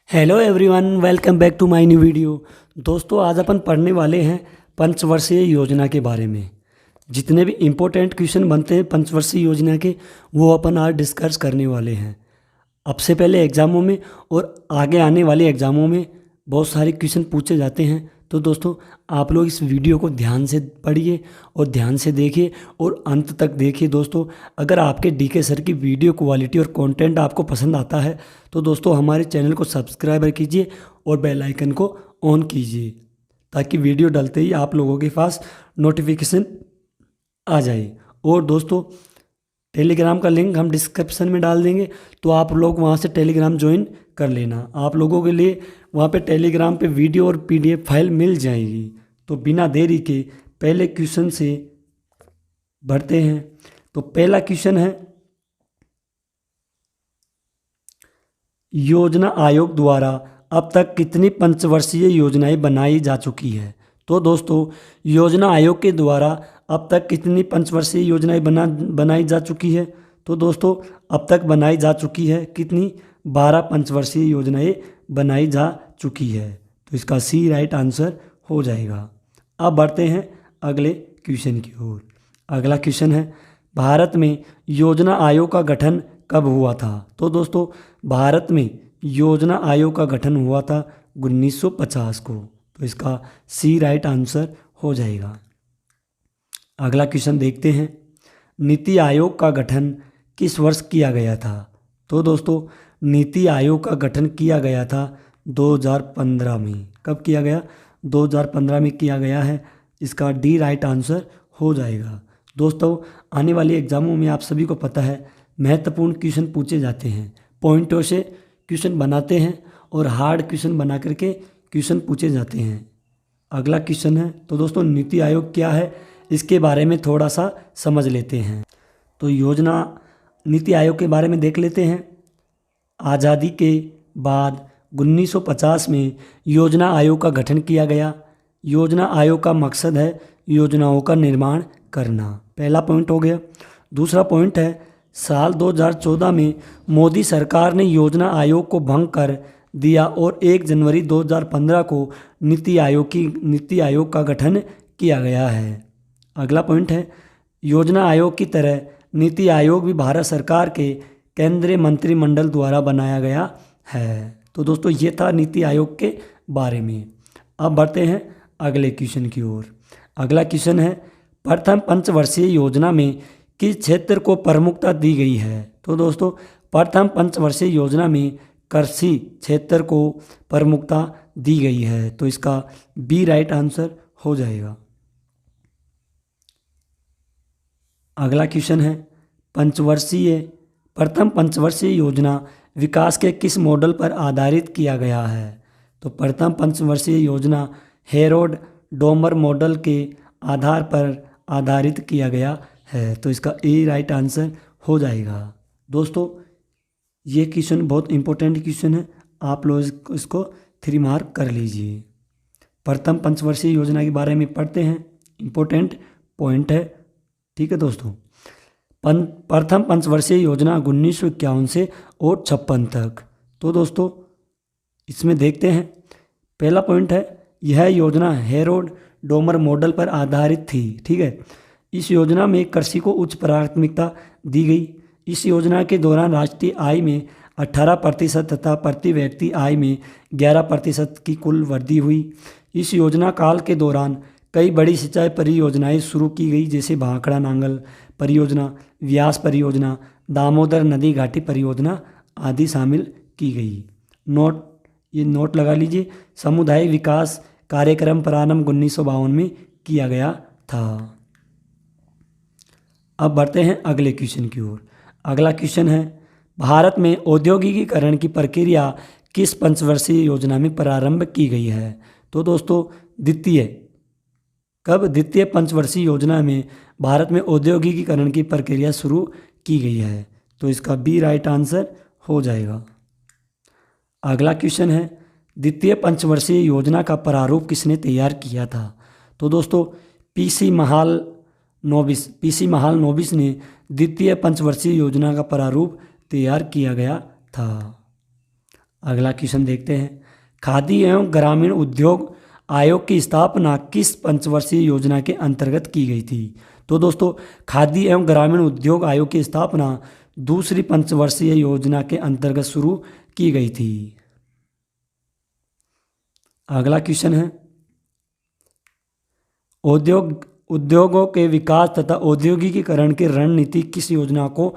Hello everyone, welcome back to my new video. दोस्तों, आज अपन पढ़ने वाले हैं पंचवर्षीय योजना के बारे में। जितने भी इम्पोर्टेंट क्वेश्चन बनते हैं पंचवर्षीय योजना के, वो अपन आज डिस्कस करने वाले हैं। अब से पहले एग्ज़ामों में और आगे आने वाले एग्ज़ामों में बहुत सारे क्वेश्चन पूछे जाते हैं। तो दोस्तों, आप लोग इस वीडियो को ध्यान से पढ़िए और ध्यान से देखिए और अंत तक देखिए। दोस्तों, अगर आपके डीके सर की वीडियो क्वालिटी और कंटेंट आपको पसंद आता है तो दोस्तों हमारे चैनल को सब्सक्राइब कीजिए और बेल आइकन को ऑन कीजिए, ताकि वीडियो डलते ही आप लोगों के पास नोटिफिकेशन आ जाए। और दोस्तों, टेलीग्राम का लिंक हम डिस्क्रिप्शन में डाल देंगे, तो आप लोग वहाँ से टेलीग्राम ज्वाइन कर लेना। आप लोगों के लिए वहाँ पे टेलीग्राम पे वीडियो और पीडीएफ फाइल मिल जाएगी। तो बिना देरी के पहले क्वेश्चन से बढ़ते हैं। तो पहला क्वेश्चन है, योजना आयोग द्वारा अब तक कितनी पंचवर्षीय योजनाएं बनाई जा चुकी है। तो दोस्तों, योजना आयोग के द्वारा अब तक कितनी पंचवर्षीय योजनाएं बनाई जा चुकी है। तो दोस्तों, अब तक बनाई जा चुकी है कितनी, 12 पंचवर्षीय योजनाएं बनाई जा चुकी है। तो इसका सी राइट आंसर हो जाएगा। अब बढ़ते हैं अगले क्वेश्चन की ओर। अगला क्वेश्चन है, भारत में योजना आयोग का गठन कब हुआ था। तो दोस्तों, भारत में योजना आयोग का गठन हुआ था 1950 को। तो इसका सी राइट आंसर हो जाएगा। अगला क्वेश्चन देखते हैं, नीति आयोग का गठन किस वर्ष किया गया था। तो दोस्तों, नीति आयोग का गठन किया गया था 2015 में। कब किया गया, 2015 में किया गया है। इसका डी राइट आंसर हो जाएगा। दोस्तों, आने वाले एग्जामों में आप सभी को पता है महत्वपूर्ण क्वेश्चन पूछे जाते हैं। पॉइंटों से क्वेश्चन बनाते हैं और हार्ड क्वेश्चन बना करके क्वेश्चन पूछे जाते हैं। अगला क्वेश्चन है, तो दोस्तों नीति आयोग क्या है, इसके बारे में थोड़ा सा समझ लेते हैं। तो नीति आयोग के बारे में देख लेते हैं। आज़ादी के बाद 1950 में योजना आयोग का गठन किया गया। योजना आयोग का मकसद है योजनाओं का निर्माण करना। पहला पॉइंट हो गया। दूसरा पॉइंट है, साल 2014 में मोदी सरकार ने योजना आयोग को भंग कर दिया और 1 जनवरी 2015 को नीति आयोग का गठन किया गया है। अगला पॉइंट है, योजना आयोग की तरह नीति आयोग भी भारत सरकार के केंद्रीय मंत्रिमंडल द्वारा बनाया गया है। तो दोस्तों, ये था नीति आयोग के बारे में। अब बढ़ते हैं अगले क्वेश्चन की ओर। अगला क्वेश्चन है, प्रथम पंचवर्षीय योजना में किस क्षेत्र को प्रमुखता दी गई है। तो दोस्तों, प्रथम पंचवर्षीय योजना में कृषि क्षेत्र को प्रमुखता दी गई है। तो इसका बी राइट आंसर हो जाएगा। अगला क्वेश्चन है, प्रथम पंचवर्षीय योजना विकास के किस मॉडल पर आधारित किया गया है। तो प्रथम पंचवर्षीय योजना हेरोड डोमर मॉडल के आधार पर आधारित किया गया है। तो इसका ए राइट आंसर हो जाएगा। दोस्तों, ये क्वेश्चन बहुत इंपॉर्टेंट क्वेश्चन है, आप लोग इसको 3 मार्क कर लीजिए। प्रथम पंचवर्षीय योजना के बारे में पढ़ते हैं, इंपॉर्टेंट पॉइंट है। ठीक है दोस्तों, प्रथम पंचवर्षीय योजना 1951 से और 56 तक। तो दोस्तों, इसमें देखते हैं, पहला पॉइंट है, यह योजना हेरोड डोमर मॉडल पर आधारित थी। ठीक है, इस योजना में कृषि को उच्च प्राथमिकता दी गई। इस योजना के दौरान राष्ट्रीय आय में 18% तथा प्रति व्यक्ति आय में 11% की कुल वृद्धि हुई। इस योजना काल के दौरान कई बड़ी सिंचाई परियोजनाएं शुरू की गई, जैसे भाखड़ा नांगल परियोजना, व्यास परियोजना, दामोदर नदी घाटी परियोजना आदि शामिल की गई। ये नोट लगा लीजिए। सामुदायिक विकास कार्यक्रम प्रारंभ 1952 में किया गया था। अब बढ़ते हैं अगले क्वेश्चन की ओर। अगला क्वेश्चन है, भारत में औद्योगिकीकरण की प्रक्रिया किस पंचवर्षीय योजना में प्रारंभ की गई है। तो दोस्तों, द्वितीय पंचवर्षीय योजना में भारत में औद्योगिकीकरण की प्रक्रिया शुरू की गई है। तो इसका बी राइट आंसर हो जाएगा। अगला क्वेश्चन है, द्वितीय पंचवर्षीय योजना का प्रारूप किसने तैयार किया था। तो दोस्तों, पीसी महाल नोबिस ने द्वितीय पंचवर्षीय योजना का प्रारूप तैयार किया गया था। अगला क्वेश्चन देखते हैं, खादी एवं ग्रामीण उद्योग आयोग की स्थापना किस पंचवर्षीय योजना के अंतर्गत की गई थी? तो दोस्तों खादी एवं ग्रामीण उद्योग आयोग की स्थापना दूसरी पंचवर्षीय योजना के अंतर्गत शुरू की गई थी। अगला क्वेश्चन है, उद्योगों के विकास तथा औद्योगिकीकरण की रणनीति किस योजना को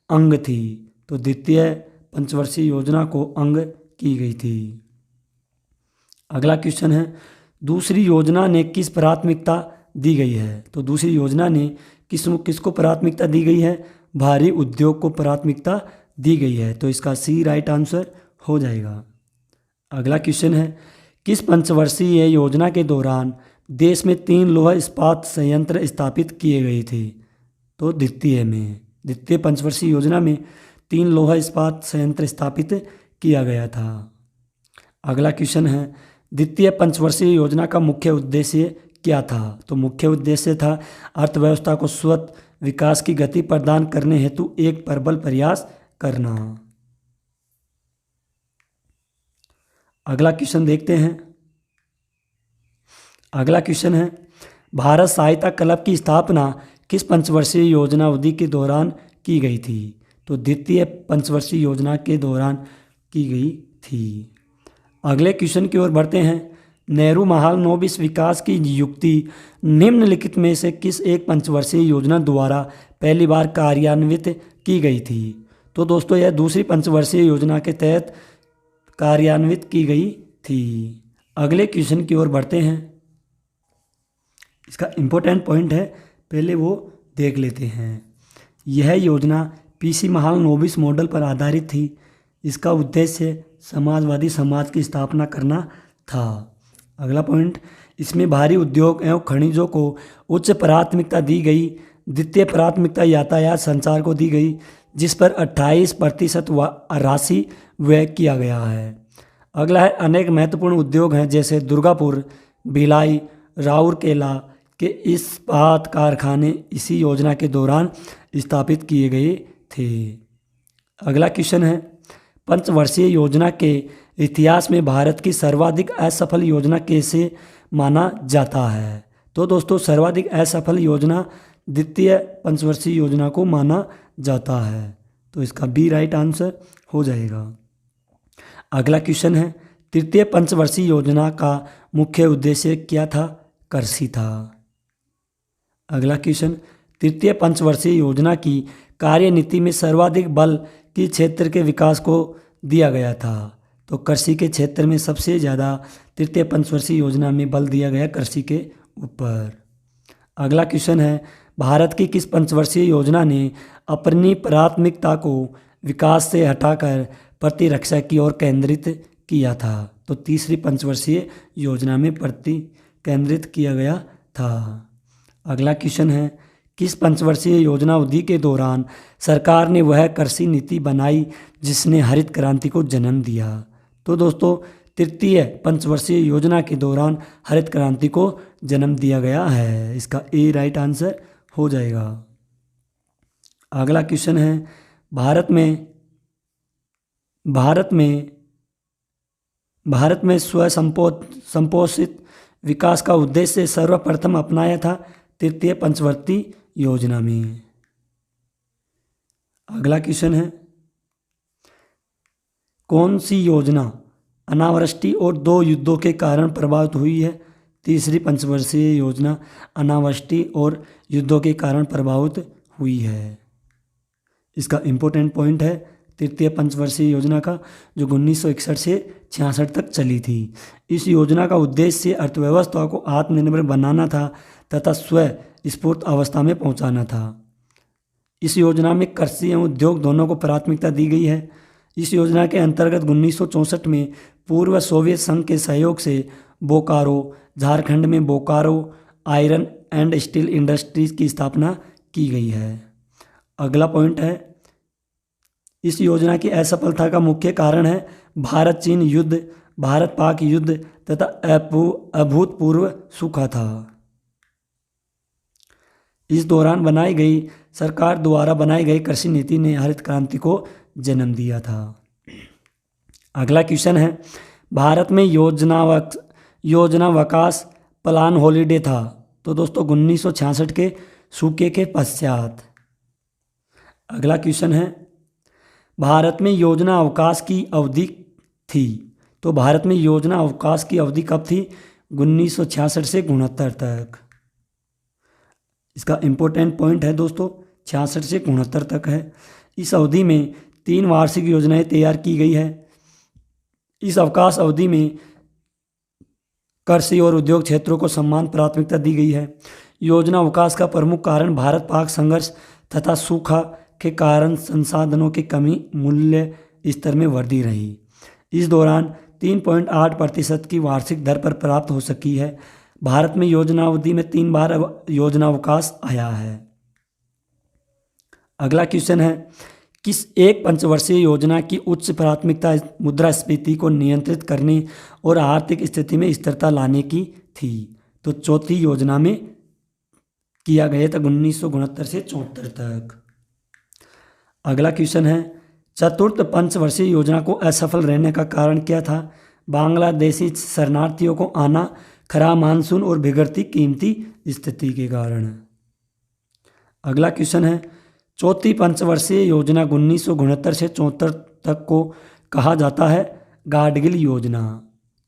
अंग थी? तो द्वितीय पंचवर्षीय योजना को अंग की गई थी। अगला क्वेश्चन है, दूसरी योजना ने किस प्राथमिकता दी गई है? तो दूसरी योजना ने किसको प्राथमिकता दी गई है? भारी उद्योग को प्राथमिकता दी गई है। तो इसका सी राइट आंसर हो जाएगा। अगला क्वेश्चन है, किस पंचवर्षीय योजना के दौरान देश में 3 लौह इस्पात संयंत्र स्थापित किए गए थे? तो द्वितीय पंचवर्षीय योजना में 3 लौह इस्पात संयंत्र स्थापित किया गया था। अगला क्वेश्चन है, द्वितीय पंचवर्षीय योजना का मुख्य उद्देश्य क्या था? तो मुख्य उद्देश्य था अर्थव्यवस्था को स्वतः विकास की गति प्रदान करने हेतु एक प्रबल प्रयास करना। अगला क्वेश्चन देखते हैं। अगला क्वेश्चन है, भारत सहायता क्लब की स्थापना किस पंचवर्षीय योजना अवधि के दौरान की गई थी? तो द्वितीय पंचवर्षीय योजना के दौरान की गई थी। अगले क्वेश्चन की ओर बढ़ते हैं, नेहरू महालनोबिस विकास की युक्ति निम्नलिखित में से किस एक पंचवर्षीय योजना द्वारा पहली बार कार्यान्वित की गई थी? तो दोस्तों यह दूसरी पंचवर्षीय योजना के तहत कार्यान्वित की गई थी। अगले क्वेश्चन की ओर बढ़ते हैं, इसका इम्पोर्टेंट पॉइंट है, पहले वो देख लेते हैं। यह योजना पीसी महालनोबिस मॉडल पर आधारित थी। इसका उद्देश्य समाजवादी समाज की स्थापना करना था। अगला पॉइंट, इसमें भारी उद्योग एवं खनिजों को उच्च प्राथमिकता दी गई। द्वितीय प्राथमिकता यातायात संचार को दी गई, जिस पर 28% राशि व्यय किया गया है। अगला है, अनेक महत्वपूर्ण उद्योग हैं जैसे दुर्गापुर, भिलाई, राउरकेला के इस्पात कारखाने इसी योजना के दौरान स्थापित किए गए थे। अगला क्वेश्चन है, पंचवर्षीय योजना के इतिहास में भारत की सर्वाधिक असफल योजना कैसे माना जाता है? तो दोस्तों सर्वाधिक असफल योजना द्वितीय पंचवर्षीय योजना को माना जाता है। तो इसका बी राइट आंसर हो जाएगा। अगला क्वेश्चन है, तृतीय पंचवर्षीय योजना का मुख्य उद्देश्य क्या था? कृषि था। अगला क्वेश्चन, तृतीय पंचवर्षीय योजना की कार्यनीति में सर्वाधिक बल किस क्षेत्र के विकास को दिया गया था? तो कृषि के क्षेत्र में सबसे ज़्यादा तृतीय पंचवर्षीय योजना में बल दिया गया कृषि के ऊपर। अगला क्वेश्चन है, भारत की किस पंचवर्षीय योजना ने अपनी प्राथमिकता को विकास से हटाकर प्रतिरक्षा की ओर केंद्रित किया था? तो तीसरी पंचवर्षीय योजना में प्रति केंद्रित किया गया था। अगला क्वेश्चन है, किस पंचवर्षीय योजना अवधि के दौरान सरकार ने वह कृषि नीति बनाई जिसने हरित क्रांति को जन्म दिया? तो दोस्तों तृतीय पंचवर्षीय योजना के दौरान हरित क्रांति को जन्म दिया गया है। इसका ए राइट आंसर हो जाएगा। अगला क्वेश्चन है, भारत में स्वसंपोषित विकास का उद्देश्य सर्वप्रथम अपनाया था तृतीय पंचवर्षीय योजना में। अगला क्वेश्चन है, कौन सी योजना अनावृष्टि और 2 युद्धों के कारण प्रभावित हुई है? तीसरी पंचवर्षीय योजना अनावृष्टि और युद्धों के कारण प्रभावित हुई है। इसका इम्पोर्टेंट पॉइंट है तृतीय पंचवर्षीय योजना का, जो 1961 से 66 तक चली थी। इस योजना का उद्देश्य अर्थव्यवस्था को आत्मनिर्भर बनाना था तथा स्वस्फूर्त अवस्था में पहुंचाना था। इस योजना में कृषि एवं उद्योग दोनों को प्राथमिकता दी गई है। इस योजना के अंतर्गत 1964 में पूर्व सोवियत संघ के सहयोग से बोकारो, झारखंड में Bokaro iron and steel industries की स्थापना की गई है। अगला पॉइंट है, इस योजना की असफलता का मुख्य कारण है भारत चीन युद्ध, भारत पाक युद्ध तथा अभूतपूर्व सूखा था। इस दौरान सरकार द्वारा बनाई गई कृषि नीति ने हरित क्रांति को जन्म दिया था। अगला क्वेश्चन है, भारत में योजना विकास प्लान हॉलीडे था। तो दोस्तों 1966 के सूखे के पश्चात। अगला क्वेश्चन है, भारत में योजना अवकाश की अवधि थी। तो भारत में योजना अवकाश की अवधि कब थी? 1966 से 69 तक। इसका इम्पोर्टेंट पॉइंट है दोस्तों, 66 से 69 तक है। इस अवधि में 3 वार्षिक योजनाएं तैयार की गई है। इस अवकाश अवधि में कृषि और उद्योग क्षेत्रों को समान प्राथमिकता दी गई है। योजना अवकाश का प्रमुख कारण भारत पाक संघर्ष तथा सूखा के कारण संसाधनों की कमी, मूल्य स्तर में वृद्धि रही। इस दौरान 3.8% की वार्षिक दर पर प्राप्त हो सकी है। भारत में योजना अवधि में 3 बार योजना अवकाश आया है। अगला क्वेश्चन है, किस एक पंचवर्षीय योजना की उच्च प्राथमिकता मुद्रास्फीति को नियंत्रित करने और आर्थिक स्थिति में स्थिरता लाने की थी? तो चौथी योजना में किया गया था 1969 से 74 तक। अगला क्वेश्चन है, चतुर्थ पंचवर्षीय योजना को असफल रहने का कारण क्या था? बांग्लादेशी शरणार्थियों को आना, खराब मानसून और बिगड़ती कीमती स्थिति के कारण। अगला क्वेश्चन है, चौथी पंचवर्षीय योजना 1969 से 74 तक को कहा जाता है गाडगिल योजना।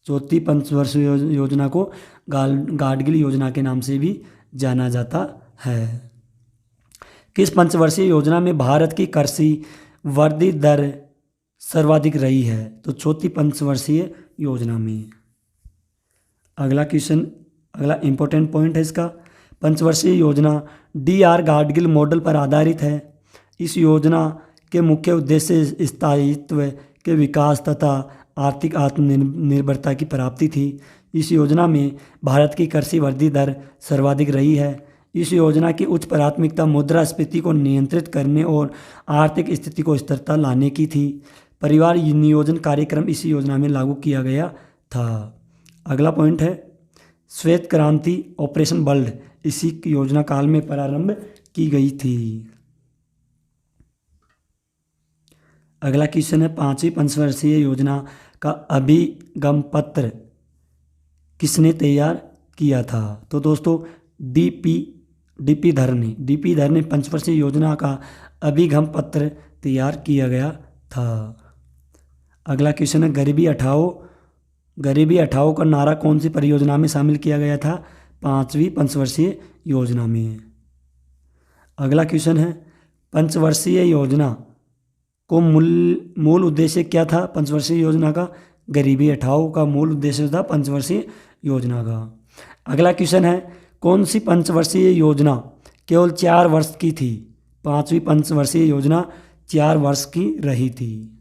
चौथी पंचवर्षीय योजना को गाडगिल योजना के नाम से भी जाना जाता है। किस पंचवर्षीय योजना में भारत की कृषि वृद्धि दर सर्वाधिक रही है? तो चौथी पंचवर्षीय योजना में। अगला क्वेश्चन, अगला इंपॉर्टेंट पॉइंट है इसका, पंचवर्षीय योजना DR गाडगिल मॉडल पर आधारित है। इस योजना के मुख्य उद्देश्य स्थायित्व के विकास तथा आर्थिक आत्मनिर्भरता की प्राप्ति थी। इस योजना में भारत की कृषि वृद्धि दर सर्वाधिक रही है। इस योजना की उच्च प्राथमिकता मुद्रास्फीति को नियंत्रित करने और आर्थिक स्थिति को स्थिरता लाने की थी। परिवार नियोजन कार्यक्रम इस योजना में लागू किया गया था। अगला पॉइंट है, श्वेत क्रांति ऑपरेशन वर्ल्ड इसी योजना काल में प्रारंभ की गई थी। अगला क्वेश्चन है, पांचवी पंचवर्षीय योजना का अभिगम पत्र किसने तैयार किया था? तो दोस्तों डीपी धर ने पंचवर्षीय योजना का अभिगम पत्र तैयार किया गया था। अगला क्वेश्चन है, गरीबी हटाओ का नारा कौन सी परियोजना में शामिल किया गया था? पांचवी पंचवर्षीय योजना में। अगला क्वेश्चन है, पंचवर्षीय योजना को मूल उद्देश्य क्या था? पंचवर्षीय योजना का गरीबी हटाओ का मूल उद्देश्य था पंचवर्षीय योजना का। अगला क्वेश्चन है, कौन सी पंचवर्षीय योजना केवल 4 वर्ष की थी? पांचवी पंचवर्षीय योजना 4 वर्ष की रही थी।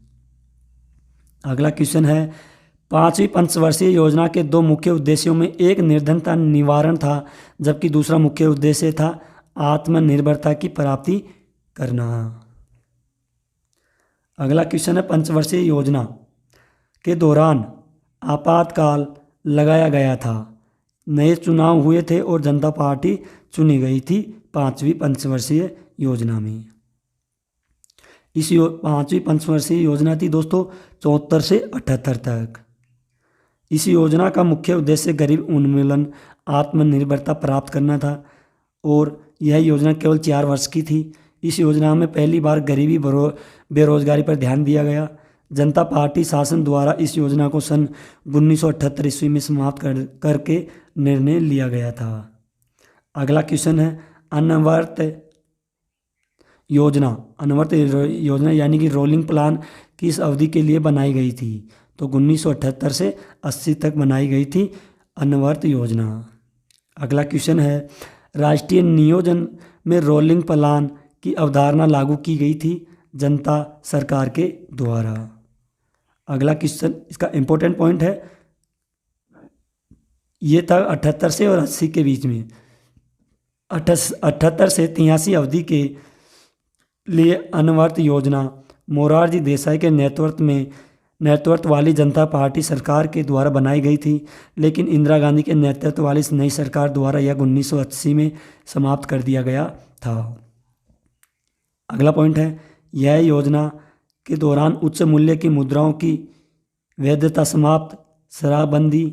अगला क्वेश्चन है, पांचवी पंचवर्षीय योजना के 2 मुख्य उद्देश्यों में एक निर्धनता निवारण था, जबकि दूसरा मुख्य उद्देश्य था आत्मनिर्भरता की प्राप्ति करना। अगला क्वेश्चन है, पंचवर्षीय योजना के दौरान आपातकाल लगाया गया था, नए चुनाव हुए थे और जनता पार्टी चुनी गई थी पांचवी पंचवर्षीय योजना में। इस पांचवी पंचवर्षीय योजना थी दोस्तों 74 से 78 तक। इस योजना का मुख्य उद्देश्य गरीब उन्मूलन, आत्मनिर्भरता प्राप्त करना था और यह योजना केवल 4 वर्ष की थी। इस योजना में पहली बार गरीबी बेरोजगारी पर ध्यान दिया गया। जनता पार्टी शासन द्वारा इस योजना को सन 1978 ईस्वी में समाप्त करके निर्णय लिया गया था। अगला क्वेश्चन है, अनवर्त योजना यानी कि रोलिंग प्लान किस अवधि के लिए बनाई गई थी? तो 1978 से 80 तक बनाई गई थी अनवर्त योजना। अगला क्वेश्चन है, राष्ट्रीय नियोजन में रोलिंग प्लान की अवधारणा लागू की गई थी जनता सरकार के द्वारा। अगला क्वेश्चन, इसका इम्पोर्टेंट पॉइंट है, ये था 78 से और 80 के बीच में। 78 से 83 अवधि के लिए अनवर्त योजना मोरारजी देसाई के नेतृत्व वाली जनता पार्टी सरकार के द्वारा बनाई गई थी, लेकिन इंदिरा गांधी के नेतृत्व वाली नई सरकार द्वारा यह 1980 में समाप्त कर दिया गया था। अगला पॉइंट है, यह योजना के दौरान उच्च मूल्य की मुद्राओं की वैधता समाप्त, शराबबंदी,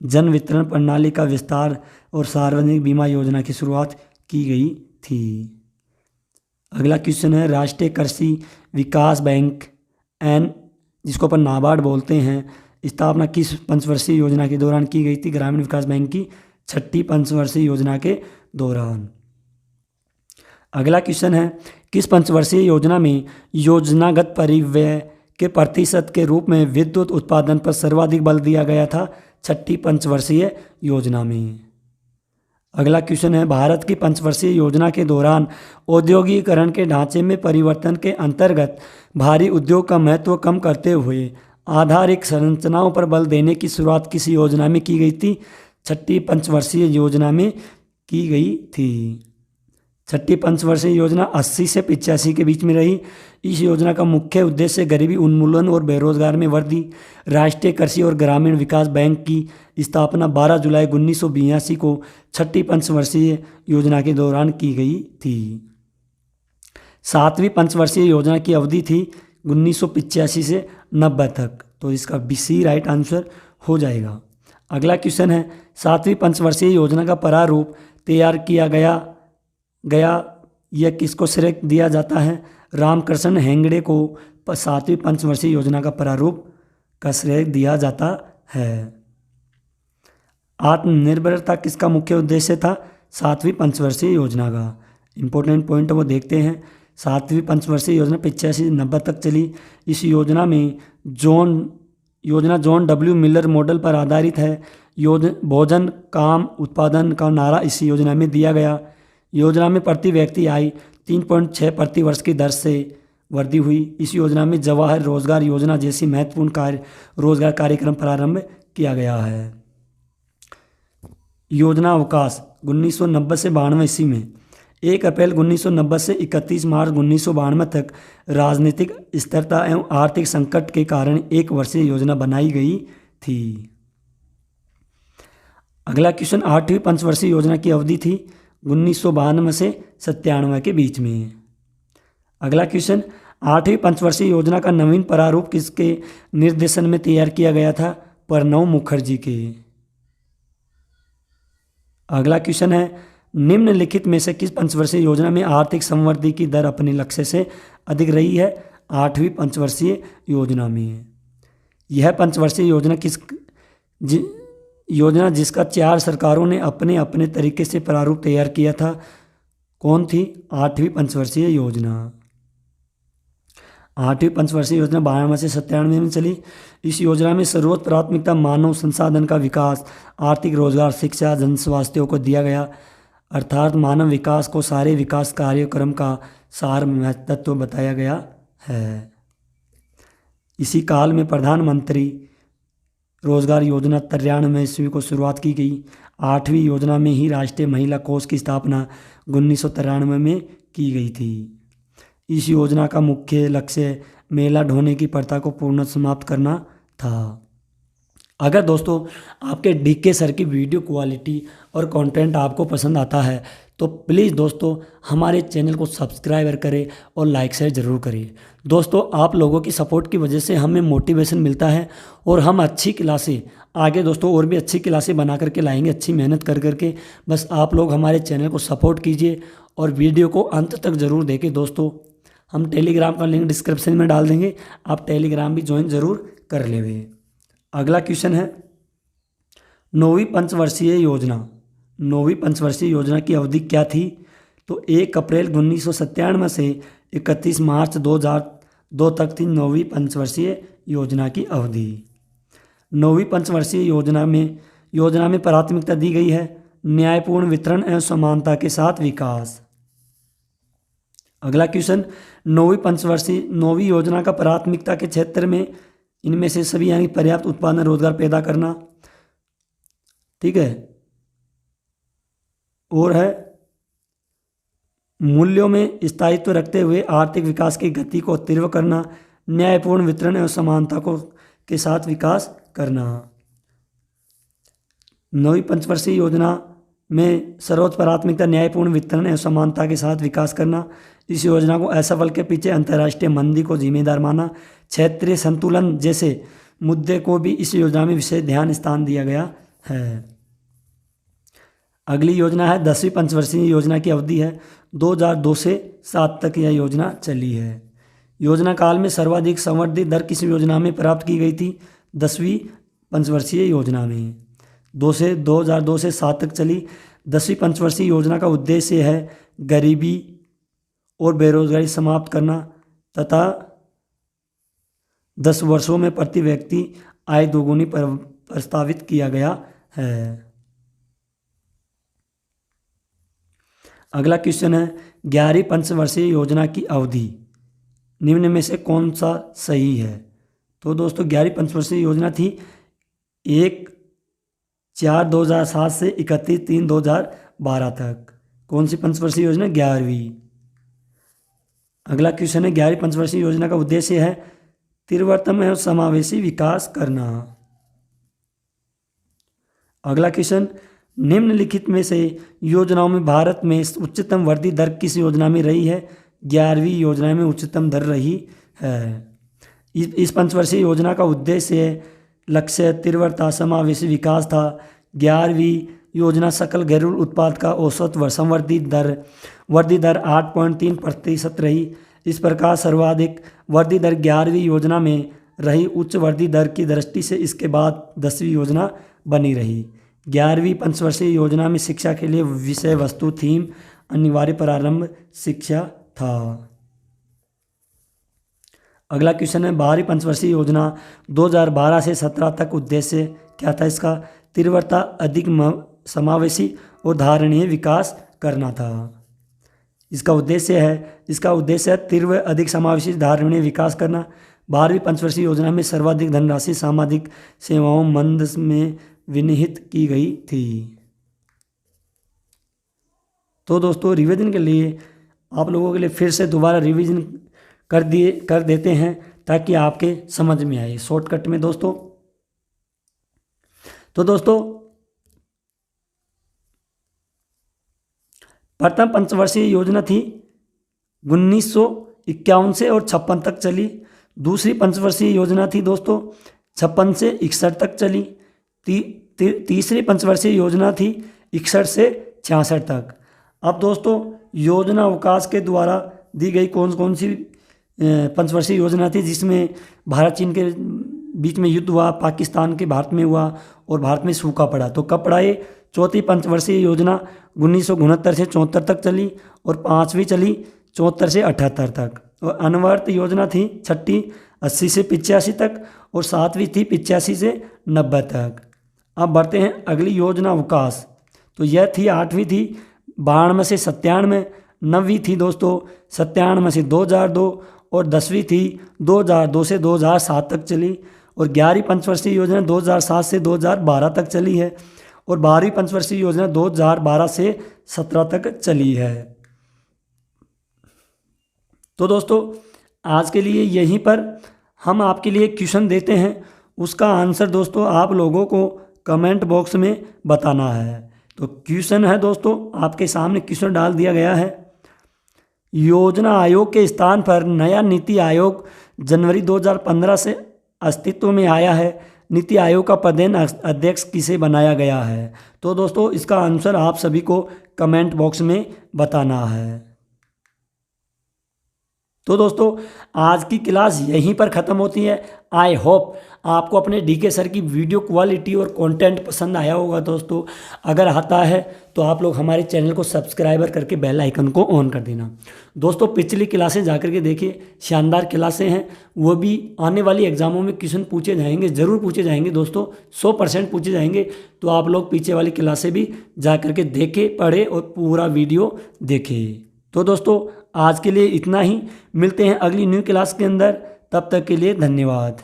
जन वितरण प्रणाली का विस्तार और सार्वजनिक बीमा योजना की शुरुआत की गई थी। अगला क्वेश्चन है राष्ट्रीय कृषि विकास बैंक एन, जिसको अपन नाबार्ड बोलते हैं, स्थापना किस पंचवर्षीय योजना के दौरान की गई थी? ग्रामीण विकास बैंक की 6ठी पंचवर्षीय योजना के दौरान। अगला क्वेश्चन है किस पंचवर्षीय योजना में योजनागत परिव्यय के प्रतिशत के रूप में विद्युत उत्पादन पर सर्वाधिक बल दिया गया था? 6ठी पंचवर्षीय योजना में। अगला क्वेश्चन है भारत की पंचवर्षीय योजना के दौरान औद्योगिकीकरण के ढांचे में परिवर्तन के अंतर्गत भारी उद्योग का महत्व कम करते हुए आधारिक संरचनाओं पर बल देने की शुरुआत किस योजना में की गई थी? 6ठी पंचवर्षीय योजना में की गई थी। 6ठी पंचवर्षीय योजना 80 से 85 के बीच में रही। इस योजना का मुख्य उद्देश्य गरीबी उन्मूलन और बेरोजगार में वृद्धि। राष्ट्रीय कृषि और ग्रामीण विकास बैंक की स्थापना 12 जुलाई 1982 को 6ठी पंचवर्षीय योजना के दौरान की गई थी। 7वीं पंचवर्षीय योजना की अवधि थी 1985 से 90 तक, तो इसका सी राइट आंसर हो जाएगा। अगला क्वेश्चन है 7वीं पंचवर्षीय योजना का प्रारूप तैयार किया गया यह किसको श्रेय दिया जाता है? रामकृष्ण हेगड़े को 7वीं पंचवर्षीय योजना का प्रारूप का श्रेय दिया जाता है। आत्मनिर्भरता किसका मुख्य उद्देश्य था? 7वीं पंचवर्षीय योजना का। इंपॉर्टेंट पॉइंट वो देखते हैं। 7वीं पंचवर्षीय योजना 85 से 90 तक चली। इस योजना में जॉन डब्ल्यू मिलर मॉडल पर आधारित है। भोजन काम उत्पादन का नारा इस योजना में दिया गया। योजना में प्रति व्यक्ति आय 3.6 प्रति वर्ष की दर से वृद्धि हुई। इस योजना में जवाहर रोजगार योजना जैसी महत्वपूर्ण रोजगार कार्यक्रम प्रारंभ किया गया है। योजना अवकाश 1990 से 92 ईस्वी में 1 अप्रैल 1990 से 31 मार्च 1992 तक राजनीतिक स्थिरता एवं आर्थिक संकट के कारण 1 वर्षीय योजना बनाई गई थी। अगला क्वेश्चन 8वीं पंचवर्षीय योजना की अवधि थी 1992 से 97 के बीच में। अगला क्वेश्चन 8वीं पंचवर्षीय योजना का नवीन प्रारूप किसके निर्देशन में तैयार किया गया था? प्रणब मुखर्जी के। अगला क्वेश्चन है निम्नलिखित में से किस पंचवर्षीय योजना में आर्थिक संवृद्धि की दर अपने लक्ष्य से अधिक रही है? 8वीं पंचवर्षीय योजना में। यह पंचवर्षीय योजना जिसका 4 सरकारों ने अपने अपने तरीके से प्रारूप तैयार किया था, कौन थी? 8वीं पंचवर्षीय योजना। 8वीं पंचवर्षीय योजना 92 से 97 में चली। इस योजना में सर्वोच्च प्राथमिकता मानव संसाधन का विकास, आर्थिक रोजगार, शिक्षा, जन स्वास्थ्य को दिया गया, अर्थात मानव विकास को सारे विकास कार्यक्रम का सार महत्व बताया गया है। इसी काल में प्रधानमंत्री रोजगार योजना 93 ईस्वी को शुरुआत की गई। 8वीं योजना में ही राष्ट्रीय महिला कोष की स्थापना 1993 में की गई थी। इस योजना का मुख्य लक्ष्य मेला ढोने की प्रथा को पूर्ण समाप्त करना था। अगर दोस्तों आपके डीके सर की वीडियो क्वालिटी और कंटेंट आपको पसंद आता है तो प्लीज़ दोस्तों हमारे चैनल को सब्सक्राइब करें और लाइक शेयर ज़रूर करिए। दोस्तों आप लोगों की सपोर्ट की वजह से हमें मोटिवेशन मिलता है और हम अच्छी क्लासें आगे दोस्तों और भी अच्छी क्लासें बना करके लाएंगे, अच्छी मेहनत कर करके। बस आप लोग हमारे चैनल को सपोर्ट कीजिए और वीडियो को अंत तक ज़रूर देखें। दोस्तों हम टेलीग्राम का लिंक डिस्क्रिप्शन में डाल देंगे, आप टेलीग्राम भी ज्वाइन ज़रूर कर लेंगे। अगला क्वेश्चन है 9वीं पंचवर्षीय योजना। 9वीं पंचवर्षीय योजना की अवधि क्या थी? तो 1 अप्रैल 1997 से 31 मार्च 2002 तक थी 9वीं पंचवर्षीय योजना की अवधि। 9वीं पंचवर्षीय योजना में प्राथमिकता दी गई है न्यायपूर्ण वितरण एवं समानता के साथ विकास। अगला क्वेश्चन 9वीं योजना का प्राथमिकता के क्षेत्र में इनमें से सभी यानी पर्याप्त उत्पादन रोजगार पैदा करना, ठीक है, और है मूल्यों में स्थायित्व रखते हुए आर्थिक विकास की गति को तीव्र करना, न्यायपूर्ण वितरण एवं समानता के साथ विकास करना। 9वीं पंचवर्षीय योजना में सर्वोच्च प्राथमिकता न्यायपूर्ण वितरण एवं समानता के साथ विकास करना। इस योजना को असफल के पीछे अंतर्राष्ट्रीय मंदी को जिम्मेदार माना। क्षेत्रीय संतुलन जैसे मुद्दे को भी इस योजना में विशेष ध्यान स्थान दिया गया है। अगली योजना है 10वीं पंचवर्षीय योजना की अवधि है 2002 से 7 तक यह योजना चली है। योजना काल में सर्वाधिक संवर्धित दर किस योजना में प्राप्त की गई थी? 10वीं पंचवर्षीय योजना में। 2002 से 7 तक चली 10वीं पंचवर्षीय योजना का उद्देश्य है गरीबी और बेरोजगारी समाप्त करना तथा 10 वर्षों में प्रति व्यक्ति आय दोगुनी प्रस्तावित किया गया है। अगला क्वेश्चन है 11वीं पंचवर्षीय योजना की अवधि निम्न में से कौन सा सही है? तो दोस्तों 11वीं पंचवर्षीय योजना थी 1/4/2007 से 31/3/2012 तक। कौन सी पंचवर्षीय योजना? 11वीं। अगला क्वेश्चन है 11वीं पंचवर्षीय योजना का उद्देश्य है तीव्रतम एवं समावेशी विकास करना। अगला क्वेश्चन निम्नलिखित में से योजनाओं में भारत में उच्चतम वृद्धि दर किस योजना में रही है? 11वीं योजना में उच्चतम दर रही है। इस पंचवर्षीय योजना का उद्देश्य लक्ष्य तीव्रता समावेशी विकास था। 11वीं योजना सकल घरेलू उत्पाद का औसत वृद्धि दर 8.3% रही। इस प्रकार सर्वाधिक वृद्धि दर 11वीं योजना में रही। उच्च वृद्धि दर की दृष्टि से इसके बाद 10वीं योजना बनी रही। 11वीं पंचवर्षीय योजना में शिक्षा के लिए विषय वस्तु थीम अनिवार्य प्रारंभ शिक्षा था। अगला क्वेश्चन है 12वीं पंचवर्षीय योजना 2012 से 17 तक उद्देश्य क्या था इसका? तीव्रता अधिक समावेशी और धारणीय विकास करना था। इसका उद्देश्य है तीव्र अधिक समावेशी धारणीय विकास करना। 12वीं पंचवर्षीय योजना में सर्वाधिक धनराशि सामाजिक सेवाओं मंद में विनिहित की गई थी। तो दोस्तों रिवीजन के लिए आप लोगों के लिए फिर से दोबारा रिवीजन कर देते हैं ताकि आपके समझ में आए शॉर्टकट में दोस्तों। तो दोस्तों प्रथम पंचवर्षीय योजना थी 1951 से और 56 तक चली। दूसरी पंचवर्षीय योजना थी दोस्तों 56 से 61 तक चली। तीसरी पंचवर्षीय योजना थी 61 से 66 तक। अब दोस्तों योजना अवकाश के द्वारा दी गई कौन सी पंचवर्षीय योजना थी जिसमें भारत चीन के बीच में युद्ध हुआ, पाकिस्तान के भारत में हुआ और भारत में सूखा पड़ा। तो कब पड़ा ये? चौथी पंचवर्षीय योजना 1969 से 74 तक चली और पांचवी चली 74 से 78 तक। और अनवर्त योजना थी छठी 80 से 85 तक और सातवीं थी 85 से 90 तक। अब बढ़ते हैं अगली योजना अवकाश। तो यह थी 8वीं थी 92 से 97। 9वीं थी दोस्तों 97 से 2002 और 10वीं थी 2002 से 2007 तक चली। और 11वीं पंचवर्षीय योजना 2007 से 2012 तक चली है और 12वीं पंचवर्षीय योजना 2012 से 17 तक चली है। तो दोस्तों आज के लिए यहीं पर हम आपके लिए क्वेश्चन देते हैं, उसका आंसर दोस्तों आप लोगों को कमेंट बॉक्स में बताना है। तो क्वेश्चन है दोस्तों आपके सामने क्वेश्चन डाल दिया गया है। योजना आयोग के स्थान पर नया नीति आयोग जनवरी 2015 से अस्तित्व में आया है। नीति आयोग का पदेन अध्यक्ष किसे बनाया गया है? तो दोस्तों इसका आंसर आप सभी को कमेंट बॉक्स में बताना है। तो दोस्तों आज की क्लास यहीं पर ख़त्म होती है। आई होप आपको अपने डीके सर की वीडियो क्वालिटी और कंटेंट पसंद आया होगा। दोस्तों अगर आता है तो आप लोग हमारे चैनल को सब्सक्राइबर करके बेल आइकन को ऑन कर देना। दोस्तों पिछली क्लासें जाकर के देखिए, शानदार क्लासें हैं। वो भी आने वाली एग्जामों में क्वेश्चन पूछे जाएंगे, ज़रूर पूछे जाएंगे दोस्तों, 100% पूछे जाएंगे। तो आप लोग पीछे वाली क्लासें भी जा करके देखें, पढ़े और पूरा वीडियो देखें। तो दोस्तों आज के लिए इतना ही, मिलते हैं अगली न्यू क्लास के अंदर। तब तक के लिए धन्यवाद।